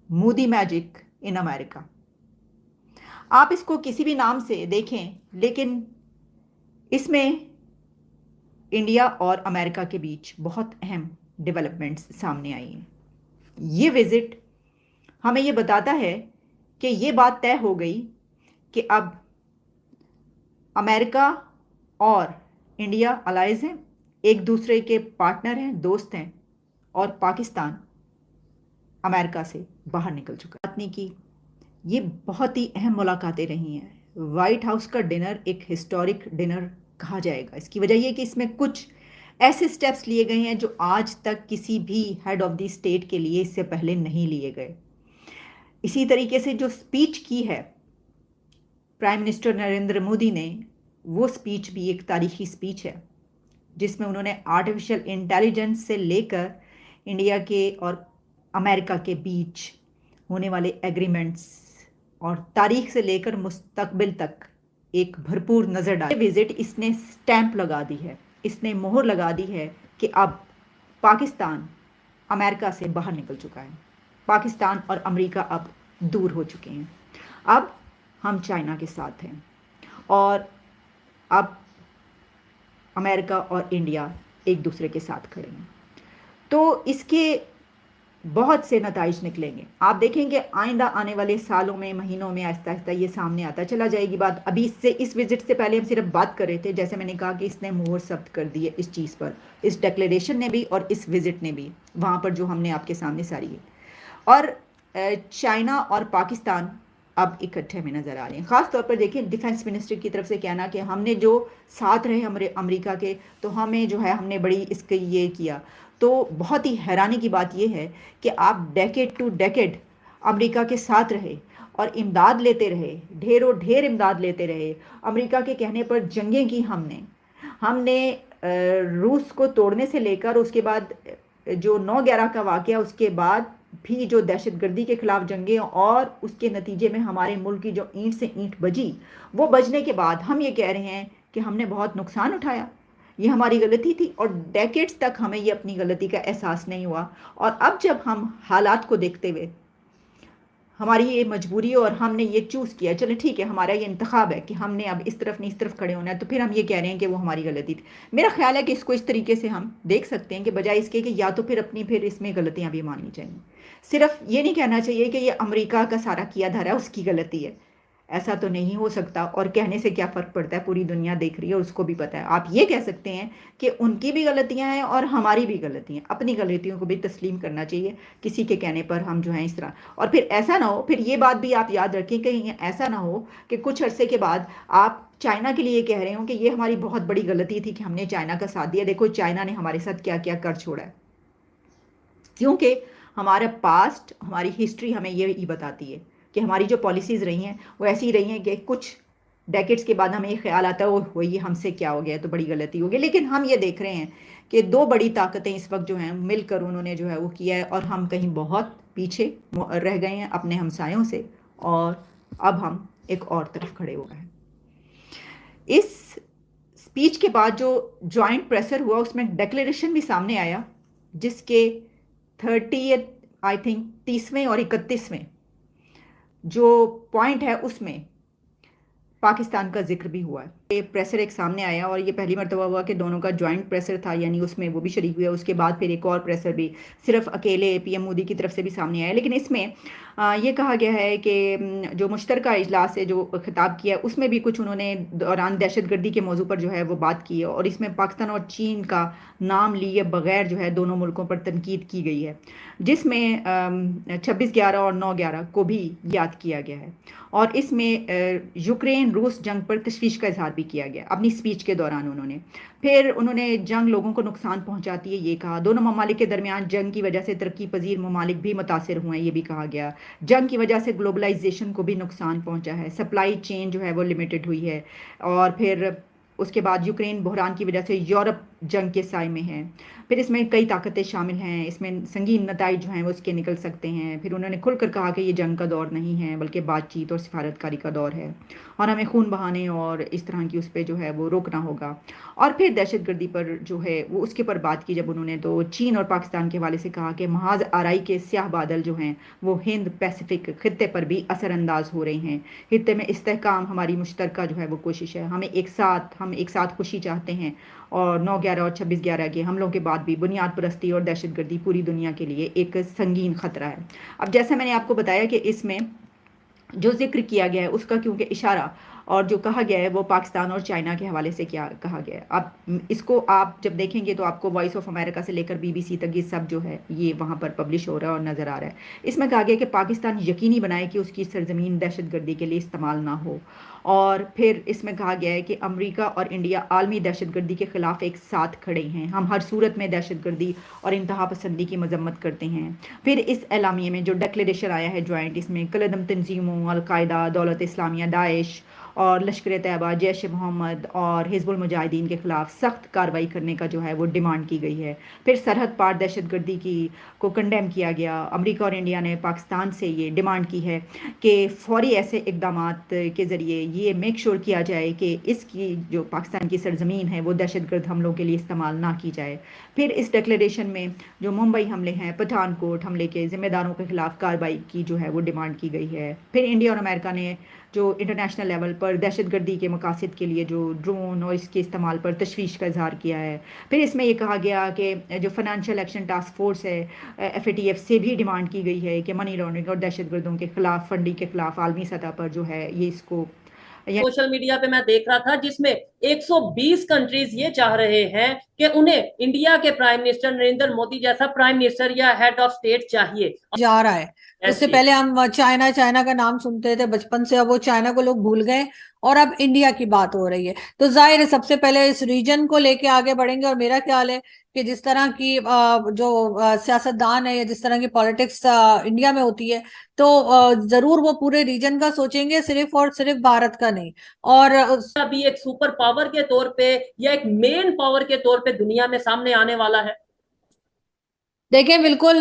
Modi magic in America. आप इसको किसी भी नाम से देखें, लेकिन इसमें इंडिया और अमेरिका के बीच बहुत अहम डेवलपमेंट्स सामने आई हैं। ये विजिट हमें ये बताता है कि ये बात तय हो गई कि अब अमेरिका और इंडिया अलाइज हैं, एक दूसरे के पार्टनर हैं, दोस्त हैं, और पाकिस्तान अमेरिका से बाहर निकल चुका है। पत्नी की ये बहुत ही अहम मुलाकातें रही हैं। वाइट हाउस का डिनर एक हिस्टोरिक डिनर कहा जाएगा। इसकी वजह यह कि इसमें कुछ ऐसे स्टेप्स लिए गए हैं जो आज तक किसी भी हेड ऑफ द स्टेट के लिए इससे पहले नहीं लिए गए। इसी तरीके से जो स्पीच की है प्राइम मिनिस्टर नरेंद्र मोदी ने, वो स्पीच भी एक तारीखी स्पीच है, जिसमें उन्होंने आर्टिफिशियल इंटेलिजेंस से लेकर इंडिया के और अमेरिका के बीच होने वाले एग्रीमेंट्स और तारीख से लेकर मुस्तकबिल तक एक भरपूर नज़र डाली। विजिट इसने स्टैंप लगा दी है, इसने मोहर लगा दी है कि अब पाकिस्तान अमेरिका से बाहर निकल चुका है। पाकिस्तान और अमेरिका अब दूर हो चुके हैं। अब हम चाइना के साथ हैं और अब अमेरिका और इंडिया एक दूसरे के साथ खड़े हैं। तो इसके बहुत से नताइज निकलेंगे। आप देखेंगे आइंदा आने वाले सालों में, महीनों में आहिस्ता आहिस्ता ये सामने आता चला जाएगी बात। अभी इससे, इस विजिट से पहले हम सिर्फ बात कर रहे थे, जैसे मैंने कहा कि इसने मुहर सख्त कर दी है इस चीज़ पर, इस डिक्लेरेशन ने भी और इस विजिट ने भी, वहाँ पर जो हमने आपके सामने सारी है। और चाइना और पाकिस्तान अब इकट्ठे में नज़र आ रहे हैं। ख़ास तौर पर देखिए डिफेंस मिनिस्टर की तरफ से कहना कि हमने जो साथ रहे हमारे अमेरिका के, तो हमें जो है हमने बड़ी इसके ये किया। तो बहुत ही हैरानी की बात यह है कि आप डेकेड टू डेकेड अमेरिका के साथ रहे और इमदाद लेते रहे, ढेरों ढेर इमदाद लेते रहे। अमेरिका के कहने पर जंगें की हमने हमने रूस को तोड़ने से लेकर उसके बाद जो 9/11 का वाक़या, उसके बाद भी जो दहशतगर्दी के खिलाफ जंगें और उसके नतीजे में हमारे मुल्क की जो ईंट से ईंट बजी, वो बजने के बाद हम ये कह रहे हैं कि हमने बहुत नुकसान उठाया, ये हमारी गलती थी, और डेकेड्स तक हमें ये अपनी गलती का एहसास नहीं हुआ। और अब जब हम हालात को देखते हुए, हमारी ये मजबूरी और हमने ये चूज़ किया, चलो ठीक है, हमारा ये इंतखाब है कि हमने अब इस तरफ नहीं इस तरफ खड़े होना है, तो फिर हम ये कह रहे हैं कि वो हमारी गलती थी। मेरा ख्याल है कि इसको इस तरीके से हम देख सकते हैं कि बजाय इसके कि या तो फिर अपनी फिर इसमें गलतियां भी माननी चाहिए। सिर्फ ये नहीं कहना चाहिए कि ये अमेरिका का सारा किया धरा उसकी गलती है, ऐसा तो नहीं हो सकता। और कहने से क्या फ़र्क पड़ता है, पूरी दुनिया देख रही है, उसको भी पता है। आप ये कह सकते हैं कि उनकी भी गलतियां हैं और हमारी भी गलतियां, अपनी गलतियों को भी तस्लीम करना चाहिए। किसी के कहने पर हम जो है इस तरह, और फिर ऐसा ना हो, फिर ये बात भी आप याद रखें कहीं ऐसा ना हो कि कुछ अरसे के बाद आप चाइना के लिए कह रहे हो कि ये हमारी बहुत बड़ी गलती थी कि हमने चाइना का साथ दिया। देखो चाइना ने हमारे साथ क्या क्या कर छोड़ा है, क्योंकि हमारा पास्ट, हमारी हिस्ट्री हमें ये ही बताती है कि हमारी जो पॉलिसीज़ रही हैं वो ऐसी रही हैं कि कुछ डेकेड्स के बाद हमें ये ख्याल आता है वो ये हमसे क्या हो गया, तो बड़ी गलती हो गई। लेकिन हम ये देख रहे हैं कि दो बड़ी ताकतें इस वक्त जो हैं मिलकर उन्होंने जो है वो किया है, और हम कहीं बहुत पीछे रह गए हैं अपने हमसायों से, और अब हम एक और तरफ खड़े हो गए हैं। इस स्पीच के बाद जो जॉइंट प्रेशर हुआ उसमें डिक्लेरेशन भी सामने आया, जिसके 30 आई थिंक 30वें और 31वें जो पॉइंट है उसमें पाकिस्तान का जिक्र भी हुआ है। ये प्रेशर एक सामने आया और ये पहली मरतबा हुआ कि दोनों का जॉइंट प्रेशर था, यानी उसमें वो भी शरीक हुआ। उसके बाद फिर एक और प्रेशर भी सिर्फ अकेले पीएम मोदी की तरफ से भी सामने आया। लेकिन इसमें ये कहा गया है कि जो मुश्तरका इजलास से जो खिताब किया उसमें भी कुछ उन्होंने दौरान दहशतगर्दी के मौजू पर जो है वो बात की है, और इसमें पाकिस्तान और चीन का नाम लिए बगैर जो है दोनों मुल्कों पर तनकीद की गई है, जिसमें 26/11 और 9/11 को भी याद किया गया है। और इसमें यूक्रेन रूस जंग पर तशवीश का इजहार भी किया गया अपनी स्पीच के दौरान। उन्होंने जंग लोगों को नुकसान पहुंचाती है ये कहा। दोनों ममालिक के दरमियान जंग की वजह से तरक्की पजीर ममालिक भी मुतासर हुए हैं ये भी कहा गया। जंग की वजह से ग्लोबलाइजेशन को भी नुकसान पहुंचा है, सप्लाई चेन जो है वो लिमिटेड हुई है। और फिर उसके बाद यूक्रेन बहरान की वजह से यूरोप जंग के साए में है। फिर इसमें कई ताकतें शामिल हैं, इसमें संगीन नताइज जो हैं वो उसके निकल सकते हैं। फिर उन्होंने खुलकर कहा कि ये जंग का दौर नहीं है बल्कि बातचीत और सिफारतकारी का दौर है और हमें खून बहाने और इस तरह की उस पर जो है वो रोकना होगा। और फिर दहशतगर्दी पर जो है वो उसके पर बात की जब उन्होंने, तो चीन और पाकिस्तान के हवाले से कहा कि महज आरई के स्याह बादल जो हैं वो हिंद पैसिफिक खित्ते पर भी असरअंदाज हो रहे हैं। खित्ते में इस्तेहकाम हमारी मुश्तरका जो है वो कोशिश है। हम एक साथ खुशी चाहते हैं और 9/11 और 26/11 के हमलों के बाद भी बुनियाद परस्ती और दहशतगर्दी पूरी दुनिया के लिए एक संगीन खतरा है। अब जैसा मैंने आपको बताया कि इसमें जो जिक्र किया गया है उसका क्योंकि इशारा और जो कहा गया है वो पाकिस्तान और चाइना के हवाले से क्या कहा गया है। अब इसको आप जब देखेंगे तो आपको वॉइस ऑफ अमेरिका से लेकर बीबीसी तक ये सब जो है ये वहाँ पर पब्लिश हो रहा है और नज़र आ रहा है। इसमें कहा गया कि पाकिस्तान यकीनी बनाए कि उसकी सरजमीन दहशतगर्दी के लिए इस्तेमाल ना हो। और फिर इसमें कहा गया है कि अमेरिका और इंडिया आलमी दहशतगर्दी के ख़िलाफ़ एक साथ खड़े हैं। हम हर सूरत में दहशतगर्दी और इंतहा पसंदी की मजम्मत करते हैं। फिर इस एलामिया में जो डिक्लेरेशन आया है जॉइंट, इसमें कलदम तंजीमों अलकायदा, दौलत इस्लामिया, दाइश और लश्कर तैयबा, जैश मोहम्मद और हिजबुल मुजाहिदीन के ख़िलाफ़ सख्त कार्रवाई करने का जो है वो डिमांड की गई है। फिर सरहद पार दहशतगर्दी की को कंडेम किया गया। अमेरिका और इंडिया ने पाकिस्तान से ये डिमांड की है कि फौरी ऐसे इकदामात के ज़रिए ये मेक श्योर किया जाए कि इसकी जो पाकिस्तान की सरजमीन है वो दहशतगर्द हमलों के लिए इस्तेमाल ना की जाए। फिर इस डिक्लेरेशन में जो मुंबई हमले हैं, पठानकोट हमले के ज़िम्मेदारों के ख़िलाफ़ कार्रवाई की जो है वो डिमांड की गई है। फिर इंडिया और अमेरिका ने जो इंटरनेशनल लेवल पर दहशतगर्दी के मकासद के लिए जो ड्रोन और इसके इस्तेमाल पर तशवीश का इजहार किया है। फिर इसमें ये कहा गया कि जो फाइनेंशियल एक्शन टास्क फोर्स है FATF से भी डिमांड की गई है कि मनी लॉन्ड्रिंग और दहशतगर्दों के खिलाफ, फंडिंग के खिलाफ आलमी सतह पर जो है ये इसको सोशल मीडिया पे मैं देख रहा था जिसमें 120 कंट्रीज ये चाह रहे हैं कि उन्हें इंडिया के प्राइम मिनिस्टर नरेंद्र मोदी जैसा प्राइम मिनिस्टर या हेड ऑफ स्टेट चाहिए जा रहा है। उससे पहले हम चाइना चाइना का नाम सुनते थे बचपन से, अब वो चाइना को लोग भूल गए और अब इंडिया की बात हो रही है। तो जाहिर है सबसे पहले इस रीजन को लेके आगे बढ़ेंगे। और मेरा ख्याल है कि जिस तरह की जो सियासतदान है या जिस तरह की पॉलिटिक्स इंडिया में होती है, तो जरूर वो पूरे रीजन का सोचेंगे, सिर्फ और सिर्फ भारत का नहीं। और अभी एक सुपर पावर के तौर पे या एक मेन पावर के तौर पे दुनिया में सामने आने वाला है। देखिए बिल्कुल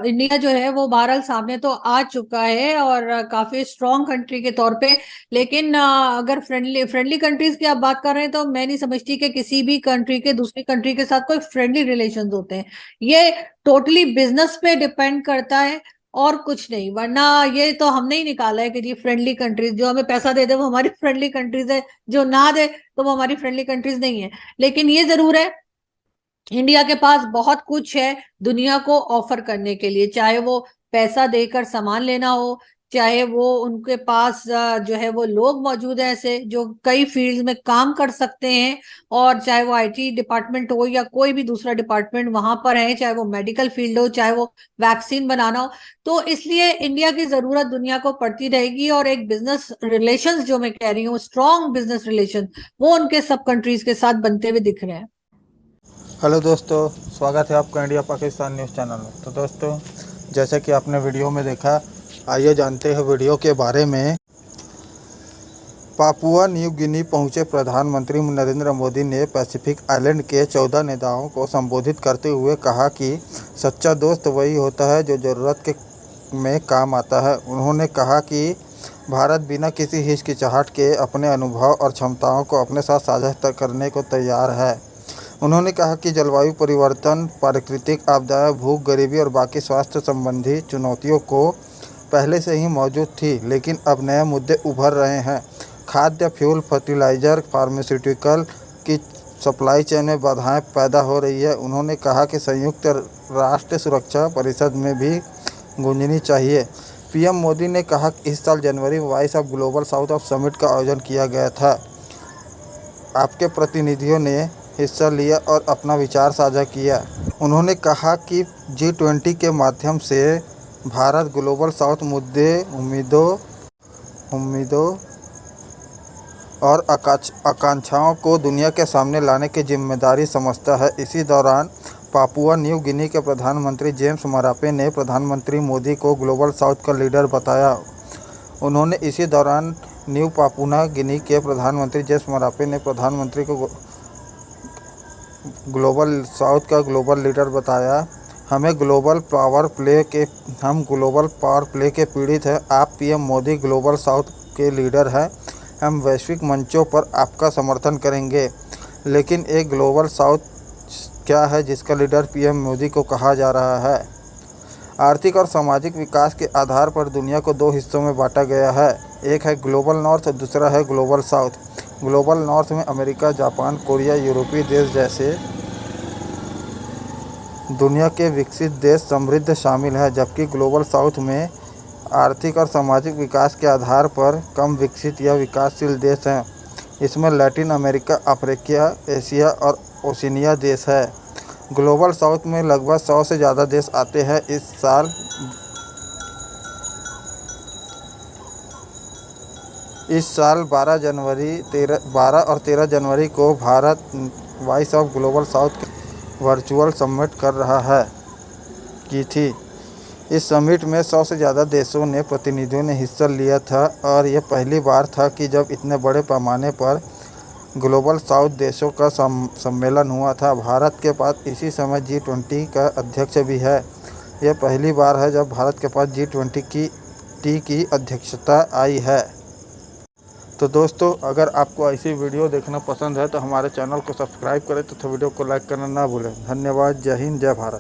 इंडिया जो है वो बहरहाल सामने तो आ चुका है और काफी स्ट्रॉन्ग कंट्री के तौर पे। लेकिन अगर फ्रेंडली कंट्रीज की आप बात कर रहे हैं तो मैं नहीं समझती कि किसी भी कंट्री के दूसरी कंट्री के साथ कोई फ्रेंडली रिलेशंस होते हैं। ये टोटली बिजनेस पे डिपेंड करता है और कुछ नहीं। वरना ये तो हमने ही निकाला है कि जी फ्रेंडली कंट्रीज, जो हमें पैसा दे दे वो हमारी फ्रेंडली कंट्रीज है, जो ना दे तो वो हमारी फ्रेंडली कंट्रीज नहीं है। लेकिन ये जरूर है इंडिया के पास बहुत कुछ है दुनिया को ऑफर करने के लिए, चाहे वो पैसा देकर सामान लेना हो, चाहे वो उनके पास जो है वो लोग मौजूद हैं ऐसे जो कई फील्ड में काम कर सकते हैं, और चाहे वो IT डिपार्टमेंट हो या कोई भी दूसरा डिपार्टमेंट वहां पर है, चाहे वो मेडिकल फील्ड हो, चाहे वो वैक्सीन बनाना हो। तो इसलिए इंडिया की जरूरत दुनिया को पड़ती रहेगी। और एक बिजनेस रिलेशंस जो मैं कह रही हूँ, स्ट्रॉन्ग बिजनेस रिलेशन, वो उनके सब कंट्रीज के साथ बनते हुए दिख रहे हैं। हेलो दोस्तों, स्वागत है आपका इंडिया पाकिस्तान न्यूज़ चैनल में। तो दोस्तों, जैसे कि आपने वीडियो में देखा, आइए जानते हैं वीडियो के बारे में। पापुआ न्यू गिनी पहुंचे प्रधानमंत्री नरेंद्र मोदी ने पैसिफिक आइलैंड के 14 नेताओं को संबोधित करते हुए कहा कि सच्चा दोस्त वही होता है जो ज़रूरत में काम आता है। उन्होंने कहा कि भारत बिना किसी हिचकिचाहट के अपने अनुभव और क्षमताओं को अपने साथ साझा करने को तैयार है। उन्होंने कहा कि जलवायु परिवर्तन, प्राकृतिक आपदाएं, भूख, गरीबी और बाकी स्वास्थ्य संबंधी चुनौतियों को पहले से ही मौजूद थी, लेकिन अब नए मुद्दे उभर रहे हैं। खाद्य, फ्यूल, फर्टिलाइज़र, फार्मास्यूटिकल की सप्लाई चेन में बाधाएं पैदा हो रही है। उन्होंने कहा कि संयुक्त राष्ट्र सुरक्षा परिषद में भी गूंजनी चाहिए। PM मोदी ने कहा कि इस साल जनवरी में voice of global south of summit का आयोजन किया गया था। आपके प्रतिनिधियों ने हिस्सा लिया और अपना विचार साझा किया। उन्होंने कहा कि G20 के माध्यम से भारत ग्लोबल साउथ मुद्दे, उम्मीदों और आकांक्षाओं को दुनिया के सामने लाने की जिम्मेदारी समझता है। इसी दौरान पापुआ न्यू गिनी के प्रधानमंत्री जेम्स मरापे ने प्रधानमंत्री मोदी को ग्लोबल साउथ का लीडर बताया। उन्होंने इसी दौरान न्यू पापुआ गिनी के प्रधानमंत्री जेम्स मरापे ने प्रधानमंत्री को ग्लोबल साउथ का ग्लोबल लीडर बताया, हम ग्लोबल पावर प्ले के पीड़ित हैं। आप पीएम मोदी ग्लोबल साउथ के लीडर हैं। हम वैश्विक मंचों पर आपका समर्थन करेंगे। लेकिन एक ग्लोबल साउथ क्या है जिसका लीडर पीएम मोदी को कहा जा रहा है? आर्थिक और सामाजिक विकास के आधार पर दुनिया को दो हिस्सों में बांटा गया है। एक है ग्लोबल नॉर्थ और दूसरा है ग्लोबल साउथ। ग्लोबल नॉर्थ में अमेरिका, जापान, कोरिया, यूरोपीय देश जैसे दुनिया के विकसित देश समृद्ध शामिल हैं, जबकि ग्लोबल साउथ में आर्थिक और सामाजिक विकास के आधार पर कम विकसित या विकासशील देश हैं। इसमें लैटिन अमेरिका, अफ्रीका, एशिया और ओशिनिया देश है। ग्लोबल साउथ में लगभग 100 से ज़्यादा देश आते हैं। इस साल 12 और 13 जनवरी को Bharat voice of global south virtual summit कर रहा की थी। इस समिट में 100 से ज़्यादा देशों ने प्रतिनिधियों ने हिस्सा लिया था और यह पहली बार था कि जब इतने बड़े पैमाने पर ग्लोबल साउथ देशों का सम्मेलन हुआ था। भारत के पास इसी समय G20 का अध्यक्ष भी है। यह पहली बार है जब भारत के पास G20 की अध्यक्षता आई है। तो दोस्तों, अगर आपको ऐसी वीडियो देखना पसंद है तो हमारे चैनल को सब्सक्राइब करें तथा वीडियो को लाइक करना ना भूलें। धन्यवाद। जय हिंद, जय भारत।